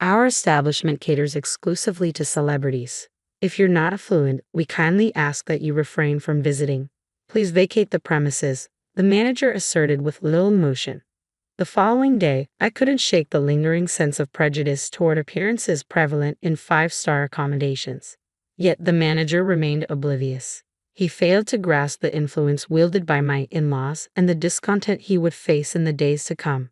Our establishment caters exclusively to celebrities. If you're not affluent, we kindly ask that you refrain from visiting. Please vacate the premises, the manager asserted with little emotion. The following day, I couldn't shake the lingering sense of prejudice toward appearances prevalent in five-star accommodations. Yet the manager remained oblivious. He failed to grasp the influence wielded by my in-laws and the discontent he would face in the days to come.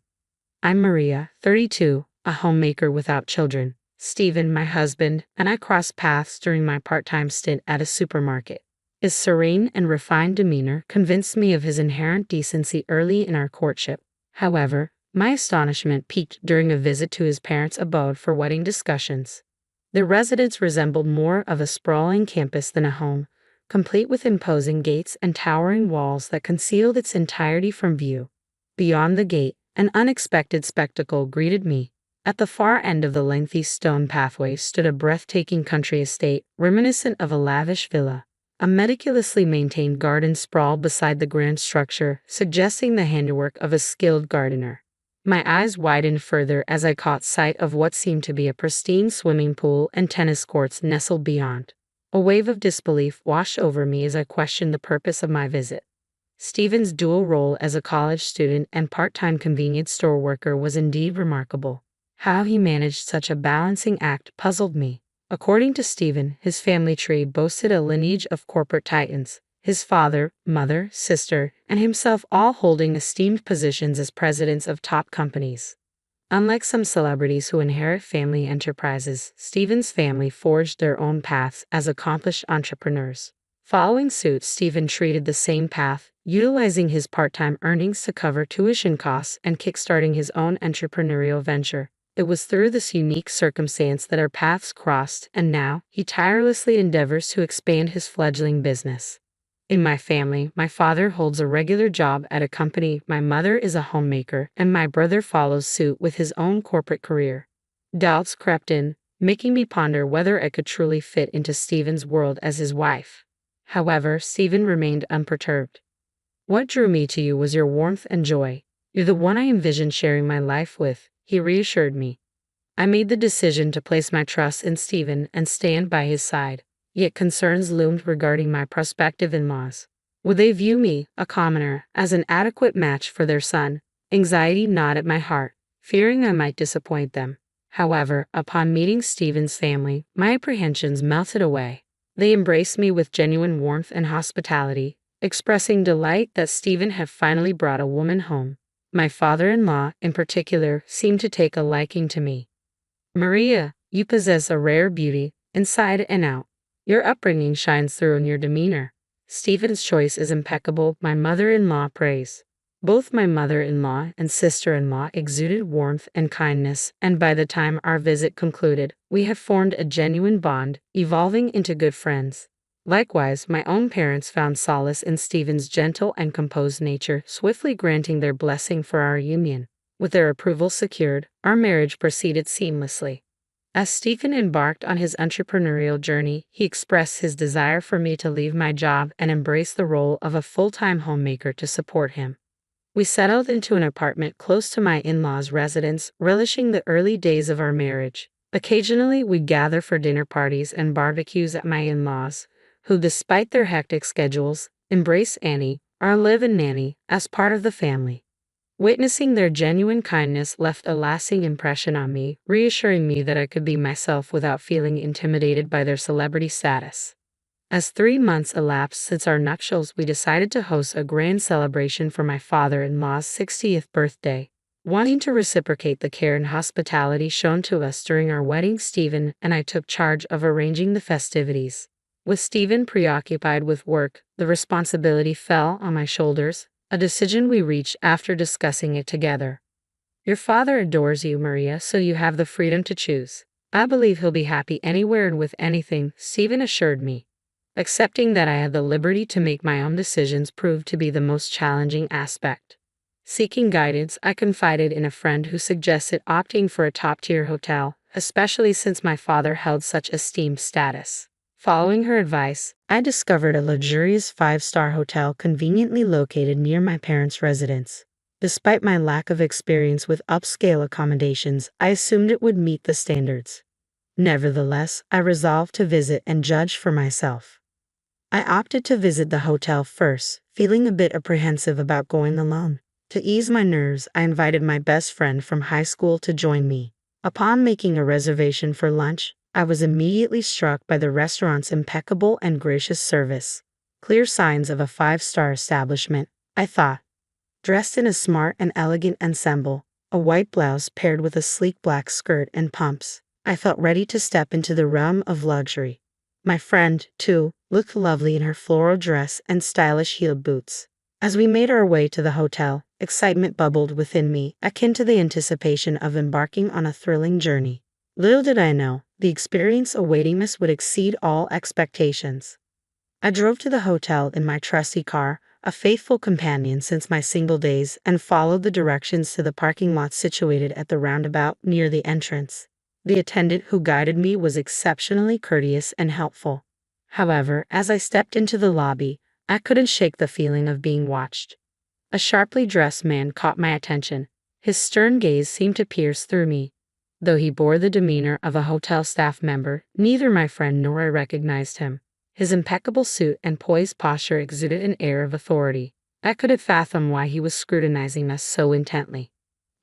I'm Maria, 32, a homemaker without children. Stephen, my husband, and I crossed paths during my part-time stint at a supermarket. His serene and refined demeanor convinced me of his inherent decency early in our courtship. However, my astonishment peaked during a visit to his parents' abode for wedding discussions. The residence resembled more of a sprawling campus than a home, complete with imposing gates and towering walls that concealed its entirety from view. Beyond the gate, an unexpected spectacle greeted me. At the far end of the lengthy stone pathway stood a breathtaking country estate, reminiscent of a lavish villa. A meticulously maintained garden sprawled beside the grand structure, suggesting the handiwork of a skilled gardener. My eyes widened further as I caught sight of what seemed to be a pristine swimming pool and tennis courts nestled beyond. A wave of disbelief washed over me as I questioned the purpose of my visit. Stephen's dual role as a college student and part-time convenience store worker was indeed remarkable. How he managed such a balancing act puzzled me. According to Stephen, his family tree boasted a lineage of corporate titans, his father, mother, sister, and himself all holding esteemed positions as presidents of top companies. Unlike some celebrities who inherit family enterprises, Stephen's family forged their own paths as accomplished entrepreneurs. Following suit, Stephen treated the same path, utilizing his part-time earnings to cover tuition costs and kickstarting his own entrepreneurial venture. It was through this unique circumstance that our paths crossed, and now he tirelessly endeavors to expand his fledgling business. In my family, my father holds a regular job at a company, my mother is a homemaker, and my brother follows suit with his own corporate career. Doubts crept in, making me ponder whether I could truly fit into Stephen's world as his wife. However, Stephen remained unperturbed. What drew me to you was your warmth and joy. You're the one I envisioned sharing my life with, he reassured me. I made the decision to place my trust in Stephen and stand by his side. Yet concerns loomed regarding my prospective in-laws. Would they view me, a commoner, as an adequate match for their son? Anxiety gnawed at my heart, fearing I might disappoint them. However, upon meeting Stephen's family, my apprehensions melted away. They embraced me with genuine warmth and hospitality, expressing delight that Stephen had finally brought a woman home. My father-in-law, in particular, seemed to take a liking to me. Maria, you possess a rare beauty, inside and out. Your upbringing shines through in your demeanor. Stephen's choice is impeccable, my mother-in-law praised. Both my mother-in-law and sister-in-law exuded warmth and kindness, and by the time our visit concluded, we had formed a genuine bond, evolving into good friends. Likewise, my own parents found solace in Stephen's gentle and composed nature, swiftly granting their blessing for our union. With their approval secured, our marriage proceeded seamlessly. As Stephen embarked on his entrepreneurial journey, he expressed his desire for me to leave my job and embrace the role of a full-time homemaker to support him. We settled into an apartment close to my in-laws' residence, relishing the early days of our marriage. Occasionally, we'd gather for dinner parties and barbecues at my in-laws, who, despite their hectic schedules, embrace Annie, our live-in nanny, as part of the family. Witnessing their genuine kindness left a lasting impression on me, reassuring me that I could be myself without feeling intimidated by their celebrity status. As 3 months elapsed since our nuptials, we decided to host a grand celebration for my father-in-law's 60th birthday. Wanting to reciprocate the care and hospitality shown to us during our wedding, Stephen and I took charge of arranging the festivities. With Stephen preoccupied with work, the responsibility fell on my shoulders, a decision we reached after discussing it together. Your father adores you, Maria, so you have the freedom to choose. I believe he'll be happy anywhere and with anything, Stephen assured me. Accepting that I had the liberty to make my own decisions proved to be the most challenging aspect. Seeking guidance, I confided in a friend who suggested opting for a top-tier hotel, especially since my father held such esteemed status. Following her advice, I discovered a luxurious 5-star hotel conveniently located near my parents' residence. Despite my lack of experience with upscale accommodations, I assumed it would meet the standards. Nevertheless, I resolved to visit and judge for myself. I opted to visit the hotel first, feeling a bit apprehensive about going alone. To ease my nerves, I invited my best friend from high school to join me. Upon making a reservation for lunch, I was immediately struck by the restaurant's impeccable and gracious service. Clear signs of a five-star establishment, I thought. Dressed in a smart and elegant ensemble, a white blouse paired with a sleek black skirt and pumps, I felt ready to step into the realm of luxury. My friend, too, looked lovely in her floral dress and stylish heeled boots. As we made our way to the hotel, excitement bubbled within me, akin to the anticipation of embarking on a thrilling journey. Little did I know, the experience awaiting us would exceed all expectations. I drove to the hotel in my trusty car, a faithful companion since my single days, and followed the directions to the parking lot situated at the roundabout near the entrance. The attendant who guided me was exceptionally courteous and helpful. However, as I stepped into the lobby, I couldn't shake the feeling of being watched. A sharply dressed man caught my attention. His stern gaze seemed to pierce through me. Though he bore the demeanor of a hotel staff member, neither my friend nor I recognized him. His impeccable suit and poised posture exuded an air of authority. I couldn't fathom why he was scrutinizing us so intently.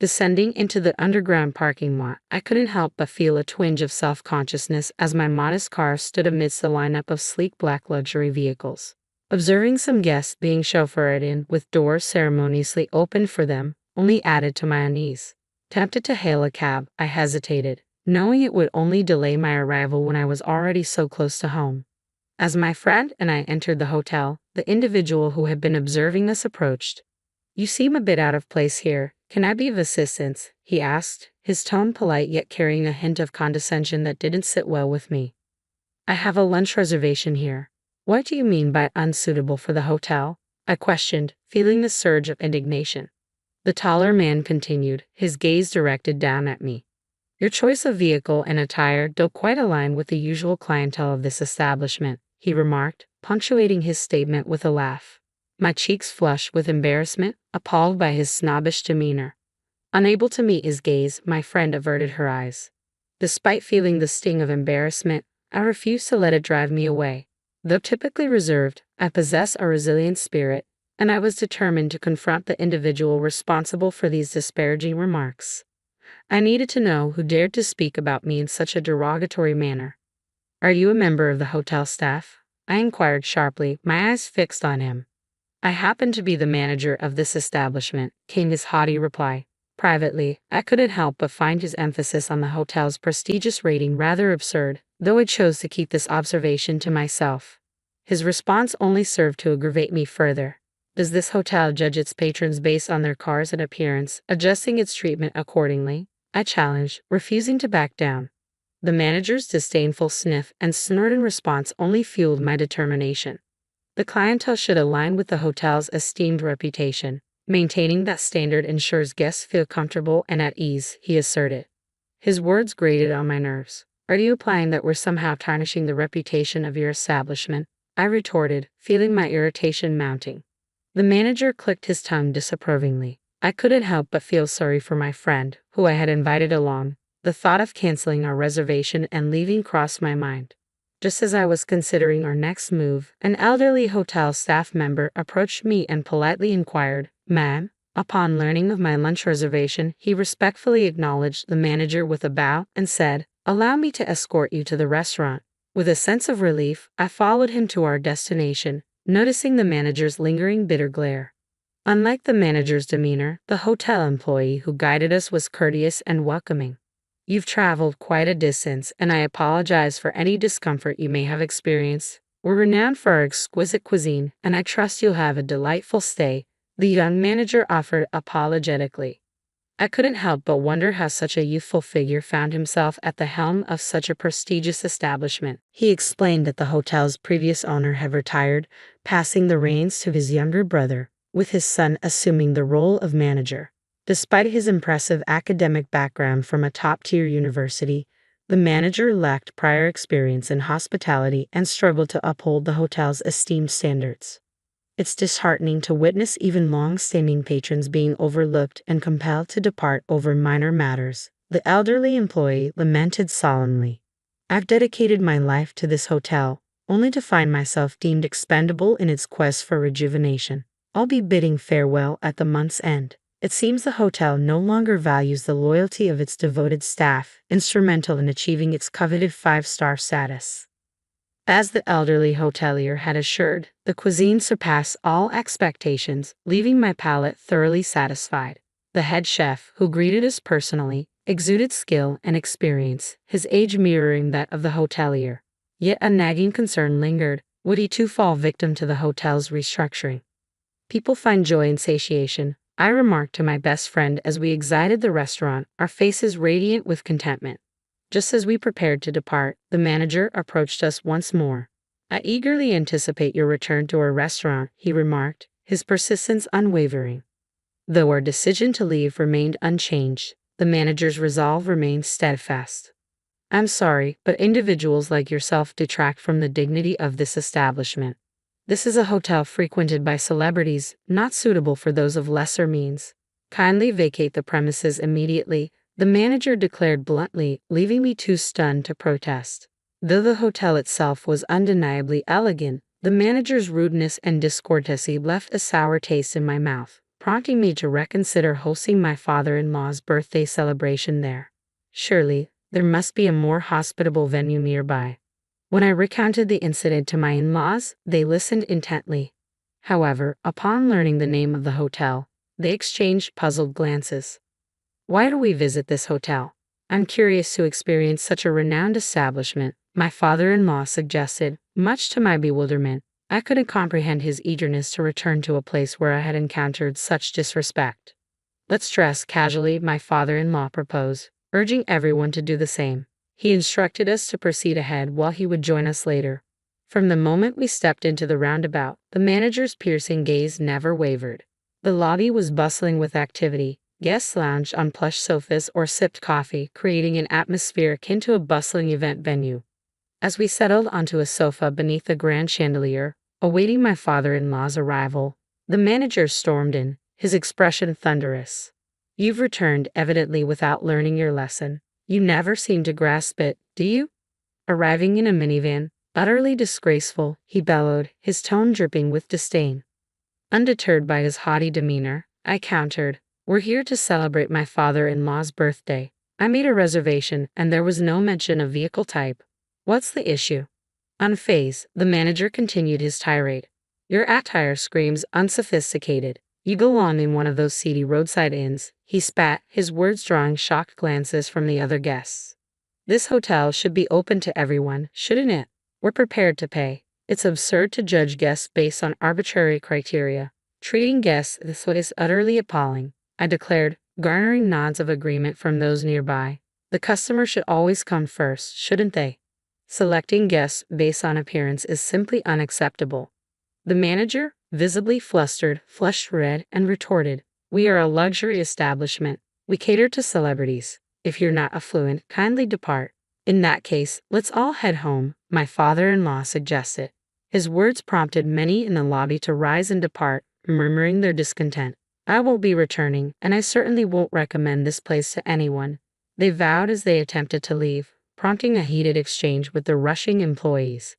Descending into the underground parking lot, I couldn't help but feel a twinge of self-consciousness as my modest car stood amidst the lineup of sleek black luxury vehicles. Observing some guests being chauffeured in with doors ceremoniously opened for them only added to my unease. Tempted to hail a cab, I hesitated, knowing it would only delay my arrival when I was already so close to home. As my friend and I entered the hotel, the individual who had been observing us approached. "You seem a bit out of place here. Can I be of assistance?" he asked, his tone polite yet carrying a hint of condescension that didn't sit well with me. "I have a lunch reservation here." "What do you mean by unsuitable for the hotel?" I questioned, feeling the surge of indignation. The taller man continued, his gaze directed down at me. "Your choice of vehicle and attire don't quite align with the usual clientele of this establishment," he remarked, punctuating his statement with a laugh. My cheeks flushed with embarrassment, appalled by his snobbish demeanor. Unable to meet his gaze, my friend averted her eyes. Despite feeling the sting of embarrassment, I refused to let it drive me away. Though typically reserved, I possess a resilient spirit, and I was determined to confront the individual responsible for these disparaging remarks. I needed to know who dared to speak about me in such a derogatory manner. "Are you a member of the hotel staff?" I inquired sharply, my eyes fixed on him. "I happen to be the manager of this establishment," came his haughty reply. Privately, I couldn't help but find his emphasis on the hotel's prestigious rating rather absurd, though I chose to keep this observation to myself. His response only served to aggravate me further. "Does this hotel judge its patrons based on their cars and appearance, adjusting its treatment accordingly?" I challenged, refusing to back down. The manager's disdainful sniff and snort in response only fueled my determination. "The clientele should align with the hotel's esteemed reputation. Maintaining that standard ensures guests feel comfortable and at ease," he asserted. His words grated on my nerves. "Are you implying that we're somehow tarnishing the reputation of your establishment?" I retorted, feeling my irritation mounting. The manager clicked his tongue disapprovingly. I couldn't help but feel sorry for my friend, who I had invited along. The thought of canceling our reservation and leaving crossed my mind. Just as I was considering our next move, an elderly hotel staff member approached me and politely inquired, "Ma'am?" Upon learning of my lunch reservation, he respectfully acknowledged the manager with a bow and said, "Allow me to escort you to the restaurant." With a sense of relief, I followed him to our destination, noticing the manager's lingering bitter glare. Unlike the manager's demeanor, the hotel employee who guided us was courteous and welcoming. "You've traveled quite a distance, and I apologize for any discomfort you may have experienced. We're renowned for our exquisite cuisine, and I trust you'll have a delightful stay," the young manager offered apologetically. I couldn't help but wonder how such a youthful figure found himself at the helm of such a prestigious establishment. He explained that the hotel's previous owner had retired, passing the reins to his younger brother, with his son assuming the role of manager. Despite his impressive academic background from a top-tier university, the manager lacked prior experience in hospitality and struggled to uphold the hotel's esteemed standards. It's disheartening to witness even long-standing patrons being overlooked and compelled to depart over minor matters, the elderly employee lamented solemnly. I've dedicated my life to this hotel, only to find myself deemed expendable in its quest for rejuvenation. I'll be bidding farewell at the month's end. It seems the hotel no longer values the loyalty of its devoted staff, instrumental in achieving its coveted 5-star status. As the elderly hotelier had assured, the cuisine surpassed all expectations, leaving my palate thoroughly satisfied. The head chef, who greeted us personally, exuded skill and experience, his age mirroring that of the hotelier. Yet a nagging concern lingered: would he too fall victim to the hotel's restructuring? People find joy in satiation, I remarked to my best friend as we exited the restaurant, our faces radiant with contentment. Just as we prepared to depart, the manager approached us once more. I eagerly anticipate your return to our restaurant, he remarked, his persistence unwavering. Though our decision to leave remained unchanged, the manager's resolve remained steadfast. I'm sorry, but individuals like yourself detract from the dignity of this establishment. This is a hotel frequented by celebrities, not suitable for those of lesser means. Kindly vacate the premises immediately, the manager declared bluntly, leaving me too stunned to protest. Though the hotel itself was undeniably elegant, the manager's rudeness and discourtesy left a sour taste in my mouth, prompting me to reconsider hosting my father-in-law's birthday celebration there. Surely, there must be a more hospitable venue nearby. When I recounted the incident to my in-laws, they listened intently. However, upon learning the name of the hotel, they exchanged puzzled glances. Why do we visit this hotel? I'm curious to experience such a renowned establishment, my father-in-law suggested. Much to my bewilderment, I couldn't comprehend his eagerness to return to a place where I had encountered such disrespect. Let's dress casually, my father-in-law proposed, urging everyone to do the same. He instructed us to proceed ahead while he would join us later. From the moment we stepped into the roundabout, the manager's piercing gaze never wavered. The lobby was bustling with activity. Guests lounged on plush sofas or sipped coffee, creating an atmosphere akin to a bustling event venue. As we settled onto a sofa beneath a grand chandelier, awaiting my father-in-law's arrival, the manager stormed in, his expression thunderous. You've returned, evidently without learning your lesson. You never seem to grasp it, do you? Arriving in a minivan, utterly disgraceful, he bellowed, his tone dripping with disdain. Undeterred by his haughty demeanor, I countered, we're here to celebrate my father-in-law's birthday. I made a reservation, and there was no mention of vehicle type. What's the issue? Unfazed, the manager continued his tirade. Your attire screams unsophisticated. You belong in one of those seedy roadside inns, he spat, his words drawing shocked glances from the other guests. This hotel should be open to everyone, shouldn't it? We're prepared to pay. It's absurd to judge guests based on arbitrary criteria. Treating guests this way is utterly appalling, I declared, garnering nods of agreement from those nearby. The customer should always come first, shouldn't they? Selecting guests based on appearance is simply unacceptable. The manager, visibly flustered, flushed red, and retorted, we are a luxury establishment. We cater to celebrities. If you're not affluent, kindly depart. In that case, let's all head home, my father-in-law suggested. His words prompted many in the lobby to rise and depart, murmuring their discontent. I won't be returning, and I certainly won't recommend this place to anyone, they vowed as they attempted to leave, prompting a heated exchange with the rushing employees.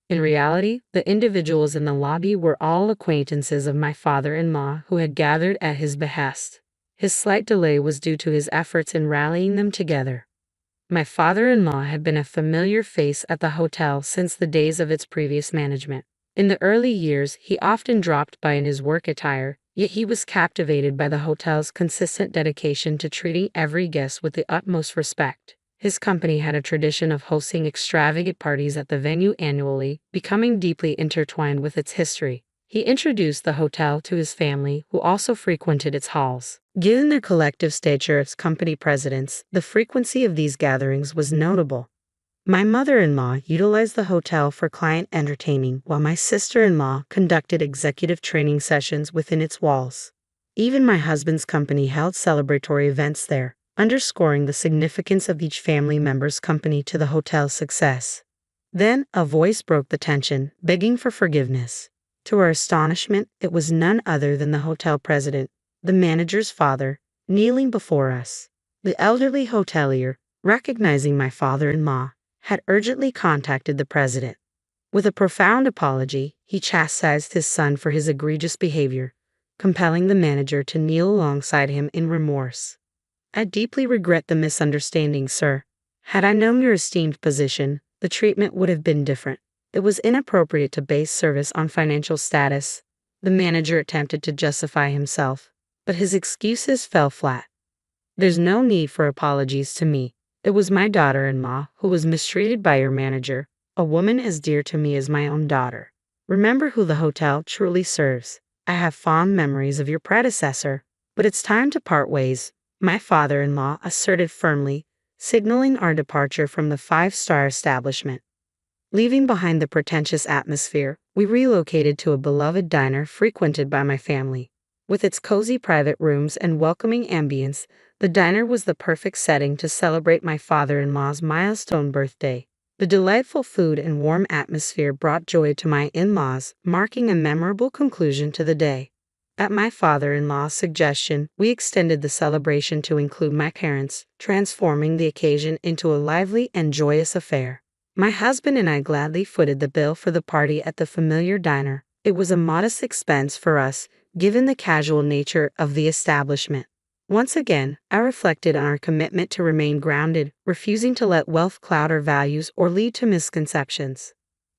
In reality, the individuals in the lobby were all acquaintances of my father-in-law who had gathered at his behest. His slight delay was due to his efforts in rallying them together. My father-in-law had been a familiar face at the hotel since the days of its previous management. In the early years, he often dropped by in his work attire, yet he was captivated by the hotel's consistent dedication to treating every guest with the utmost respect. His company had a tradition of hosting extravagant parties at the venue annually, becoming deeply intertwined with its history. He introduced the hotel to his family, who also frequented its halls. Given their collective stature as company presidents, the frequency of these gatherings was notable. My mother-in-law utilized the hotel for client entertaining, while my sister-in-law conducted executive training sessions within its walls. Even my husband's company held celebratory events there, underscoring the significance of each family member's company to the hotel's success. Then, a voice broke the tension, begging for forgiveness. To our astonishment, it was none other than the hotel president, the manager's father, kneeling before us. The elderly hotelier, recognizing my father-in-law, had urgently contacted the president. With a profound apology, he chastised his son for his egregious behavior, compelling the manager to kneel alongside him in remorse. "I deeply regret the misunderstanding, sir. Had I known your esteemed position, the treatment would have been different. It was inappropriate to base service on financial status." The manager attempted to justify himself, but his excuses fell flat. "There's no need for apologies to me. It was my daughter-in-law who was mistreated by your manager, a woman as dear to me as my own daughter. Remember who the hotel truly serves. I have fond memories of your predecessor, but it's time to part ways," my father-in-law asserted firmly, signaling our departure from the five-star establishment. Leaving behind the pretentious atmosphere, we relocated to a beloved diner frequented by my family. With its cozy private rooms and welcoming ambience, the diner was the perfect setting to celebrate my father-in-law's milestone birthday. The delightful food and warm atmosphere brought joy to my in-laws, marking a memorable conclusion to the day. At my father-in-law's suggestion, we extended the celebration to include my parents, transforming the occasion into a lively and joyous affair. My husband and I gladly footed the bill for the party at the familiar diner. It was a modest expense for us, given the casual nature of the establishment. Once again, I reflected on our commitment to remain grounded, refusing to let wealth cloud our values or lead to misconceptions.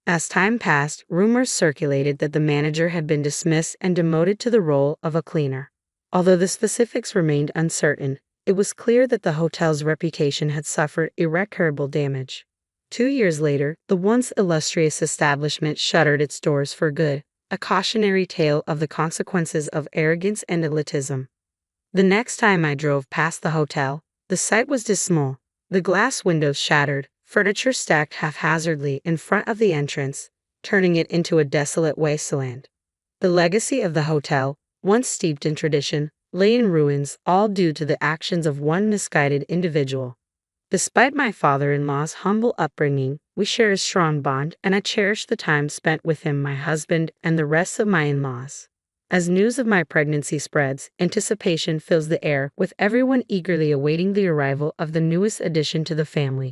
As time passed, rumors circulated that the manager had been dismissed and demoted to the role of a cleaner. Although the specifics remained uncertain, it was clear that the hotel's reputation had suffered irreparable damage. 2 years later, the once illustrious establishment shuttered its doors for good, a cautionary tale of the consequences of arrogance and elitism. The next time I drove past the hotel, the sight was dismal. The glass windows shattered, furniture stacked haphazardly in front of the entrance, turning it into a desolate wasteland. The legacy of the hotel, once steeped in tradition, lay in ruins, all due to the actions of one misguided individual. Despite my father-in-law's humble upbringing, we share a strong bond, and I cherish the time spent with him, my husband, and the rest of my in-laws. As news of my pregnancy spreads, anticipation fills the air, with everyone eagerly awaiting the arrival of the newest addition to the family.